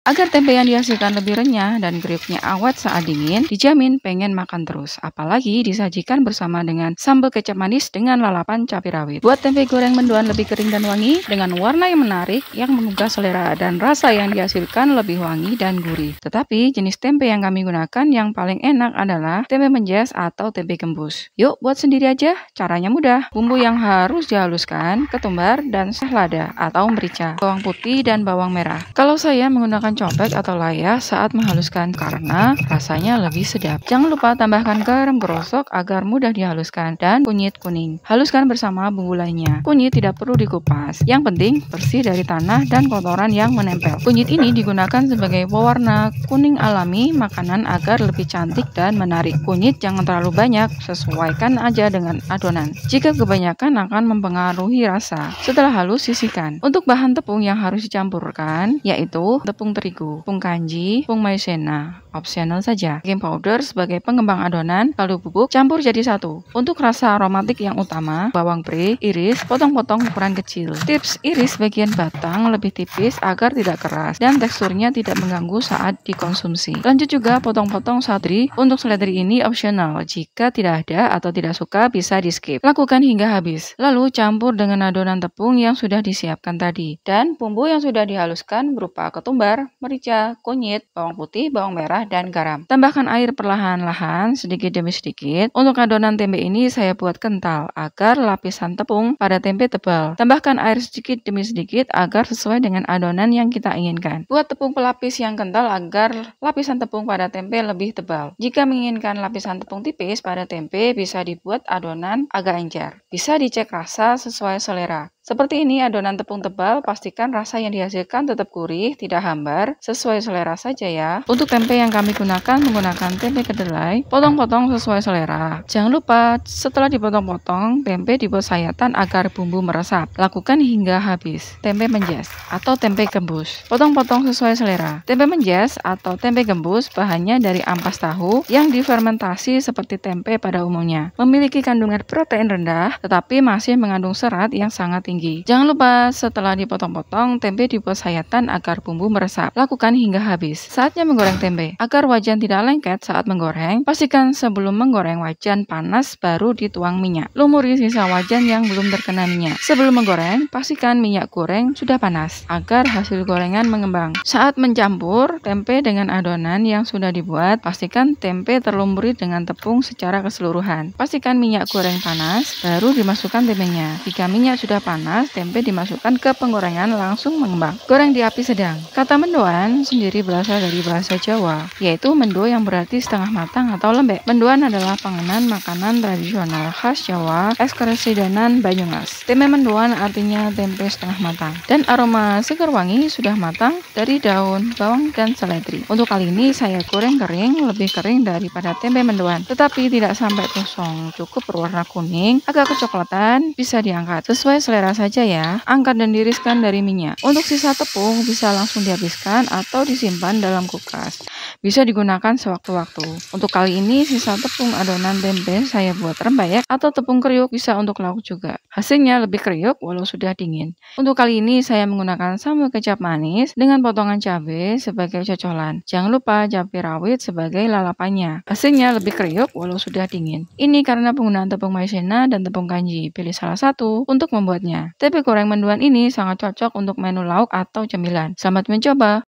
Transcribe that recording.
Agar tempe yang dihasilkan lebih renyah dan kriuknya awet saat dingin, dijamin pengen makan terus. Apalagi disajikan bersama dengan sambal kecap manis dengan lalapan cabai rawit. Buat tempe goreng mendoan lebih kering dan wangi, dengan warna yang menarik, yang menggugah selera dan rasa yang dihasilkan lebih wangi dan gurih. Tetapi jenis tempe yang kami gunakan yang paling enak adalah tempe menjes atau tempe gembus. Yuk buat sendiri aja, caranya mudah. Bumbu yang harus dihaluskan, ketumbar dan lada atau merica, bawang putih dan bawang merah. Kalau saya menggunakan cobek atau layah saat menghaluskan karena rasanya lebih sedap. Jangan lupa tambahkan garam gerosok agar mudah dihaluskan dan kunyit kuning. Haluskan bersama bumbu lainnya. Kunyit tidak perlu dikupas. Yang penting bersih dari tanah dan kotoran yang menempel. Kunyit ini digunakan sebagai pewarna kuning alami makanan agar lebih cantik dan menarik. Kunyit jangan terlalu banyak, sesuaikan aja dengan adonan. Jika kebanyakan akan mempengaruhi rasa. Setelah halus sisihkan. Untuk bahan tepung yang harus dicampurkan yaitu tepung terigu, tepung kanji, tepung maizena, opsional saja. Baking powder sebagai pengembang adonan, kaldu bubuk, campur jadi satu. Untuk rasa aromatik yang utama, bawang pre, iris, potong-potong ukuran kecil. Tips iris bagian batang lebih tipis agar tidak keras dan teksturnya tidak mengganggu saat dikonsumsi. Lanjut juga potong-potong seledri. Untuk seledri ini opsional. Jika tidak ada atau tidak suka bisa di skip. Lakukan hingga habis. Lalu campur dengan adonan tepung yang sudah disiapkan tadi. Dan bumbu yang sudah dihaluskan berupa ketumbar, merica, kunyit, bawang putih, bawang merah, dan garam. Tambahkan air perlahan-lahan sedikit demi sedikit. Untuk adonan tempe ini saya buat kental agar lapisan tepung pada tempe tebal. Tambahkan air sedikit demi sedikit agar sesuai dengan adonan yang kita inginkan. Buat tepung pelapis yang kental agar lapisan tepung pada tempe lebih tebal. Jika menginginkan lapisan tepung tipis pada tempe bisa dibuat adonan agak encer. Bisa dicek rasa sesuai selera. Seperti ini adonan tepung tebal, pastikan rasa yang dihasilkan tetap gurih, tidak hambar, sesuai selera saja ya. Untuk tempe yang kami gunakan menggunakan tempe kedelai, potong-potong sesuai selera. Jangan lupa setelah dipotong-potong, tempe dibuat sayatan agar bumbu meresap. Lakukan hingga habis. Tempe menjes atau tempe gembus, potong-potong sesuai selera. Tempe menjes atau tempe gembus bahannya dari ampas tahu yang difermentasi seperti tempe pada umumnya. Memiliki kandungan protein rendah, tetapi masih mengandung serat yang sangat tinggi. Jangan lupa setelah dipotong-potong, tempe dibuat sayatan agar bumbu meresap. Lakukan hingga habis. Saatnya menggoreng tempe. Agar wajan tidak lengket saat menggoreng, pastikan sebelum menggoreng wajan panas baru dituang minyak. Lumuri sisa wajan yang belum terkena minyak. Sebelum menggoreng, pastikan minyak goreng sudah panas agar hasil gorengan mengembang. Saat mencampur tempe dengan adonan yang sudah dibuat, pastikan tempe terlumuri dengan tepung secara keseluruhan. Pastikan minyak goreng panas, baru dimasukkan tempenya. Jika minyak sudah panas, tempe dimasukkan ke penggorengan langsung mengembang. Goreng di api sedang. Kata mendoan sendiri berasal dari bahasa Jawa, yaitu mendo yang berarti setengah matang atau lembek. Mendoan adalah panganan makanan tradisional khas Jawa, ekspresi danan Banyumas. Tempe mendoan artinya tempe setengah matang. Dan aroma segar wangi sudah matang dari daun, bawang, dan seledri. Untuk kali ini saya goreng kering, lebih kering daripada tempe mendoan, tetapi tidak sampai gosong, cukup berwarna kuning, agak kecoklatan, bisa diangkat. Sesuai selera saja ya, angkat dan tiriskan dari minyak. Untuk sisa tepung bisa langsung dihabiskan atau disimpan dalam kulkas. Bisa digunakan sewaktu-waktu. Untuk kali ini sisa tepung adonan tempe saya buat rempeyek atau tepung kriuk, bisa untuk lauk juga. Hasilnya lebih kriuk walau sudah dingin. Untuk kali ini saya menggunakan sambal kecap manis dengan potongan cabai sebagai cocolan. Jangan lupa cabai rawit sebagai lalapannya. Hasilnya lebih kriuk walau sudah dingin. Ini karena penggunaan tepung maizena dan tepung kanji. Pilih salah satu untuk membuatnya. Tempe goreng mendoan ini sangat cocok untuk menu lauk atau cemilan. Selamat mencoba!